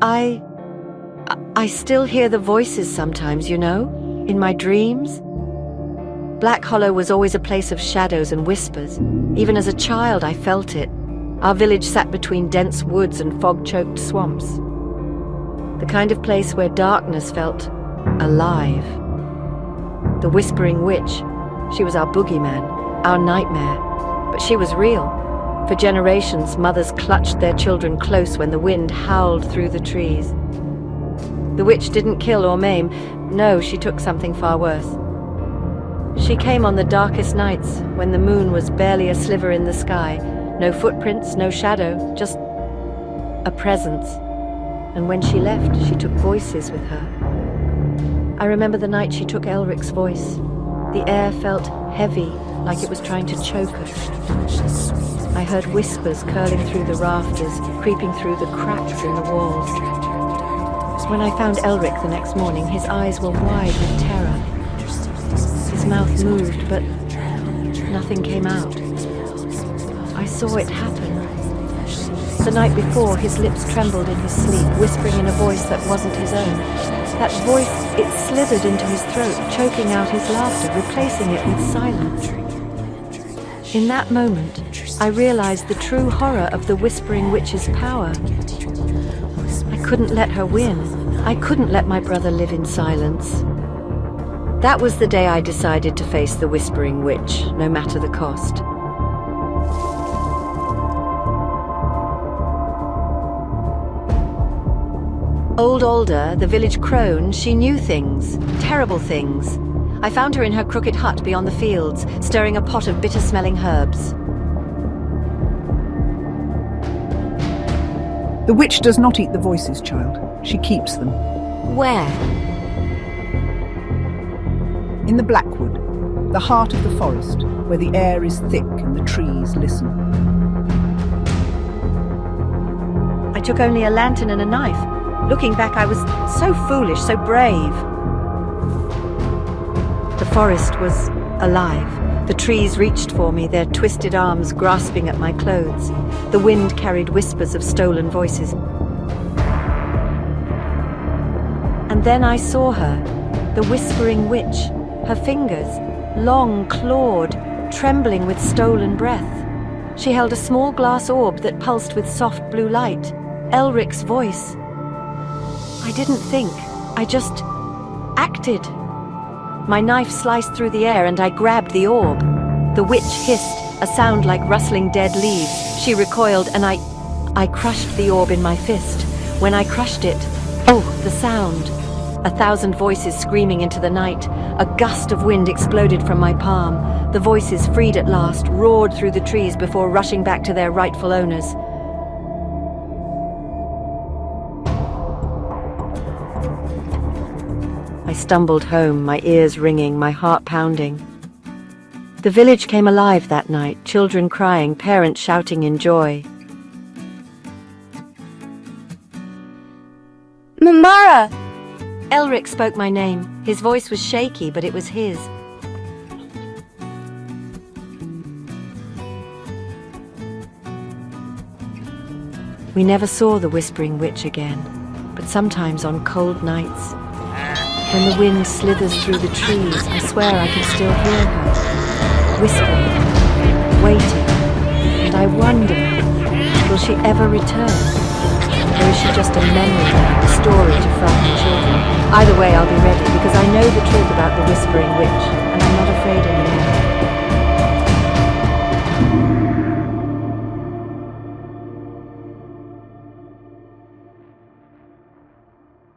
I... I still hear the voices sometimes, you know, in my dreams. Black Hollow was always a place of shadows and whispers. Even as a child, I felt it. Our village sat between dense woods and fog-choked swamps. The kind of place where darkness felt alive. The Whispering Witch, she was our boogeyman, our nightmare. But she was real. For generations, mothers clutched their children close when the wind howled through the trees. The witch didn't kill or maim. No, she took something far worse. She came on the darkest nights, when the moon was barely a sliver in the sky. No footprints, no shadow, just a presence. And when she left, she took voices with her. I remember the night she took Elric's voice. The air felt heavy, like it was trying to choke us. I heard whispers curling through the rafters, creeping through the cracks in the walls. When I found Elric the next morning, his eyes were wide with terror. His mouth moved, but nothing came out. I saw it happen. The night before, his lips trembled in his sleep, whispering in a voice that wasn't his own. That voice, it slithered into his throat, choking out his laughter, replacing it with silence. In that moment, I realized the true horror of the Whispering Witch's power. I couldn't let her win. I couldn't let my brother live in silence. That was the day I decided to face the Whispering Witch, no matter the cost. Old Alder, the village crone, she knew things, terrible things. I found her in her crooked hut beyond the fields, stirring a pot of bitter-smelling herbs. The witch does not eat the voices, child. She keeps them. Where? In the Blackwood, the heart of the forest, where the air is thick and the trees listen. I took only a lantern and a knife. Looking back, I was so foolish, so brave. The forest was alive. The trees reached for me, their twisted arms grasping at my clothes. The wind carried whispers of stolen voices. And then I saw her, the Whispering Witch, her fingers, long, clawed, trembling with stolen breath. She held a small glass orb that pulsed with soft blue light. Elric's voice. I didn't think, I just acted. My knife sliced through the air and I grabbed the orb. The witch hissed, a sound like rustling dead leaves. She recoiled and I crushed the orb in my fist. When I crushed it, oh, the sound. 1,000 voices screaming into the night. A gust of wind exploded from my palm. The voices, freed at last, roared through the trees before rushing back to their rightful owners. I stumbled home, my ears ringing, my heart pounding. The village came alive that night, children crying, parents shouting in joy. Mamara! Elric spoke my name. His voice was shaky, but it was his. We never saw the Whispering Witch again, but sometimes on cold nights, when the wind slithers through the trees, I swear I can still hear her, whispering, waiting, and I wonder, will she ever return? Or is she just a memory now, a story to frighten children? Either way, I'll be ready, because I know the truth about the Whispering Witch, and I'm not afraid anymore.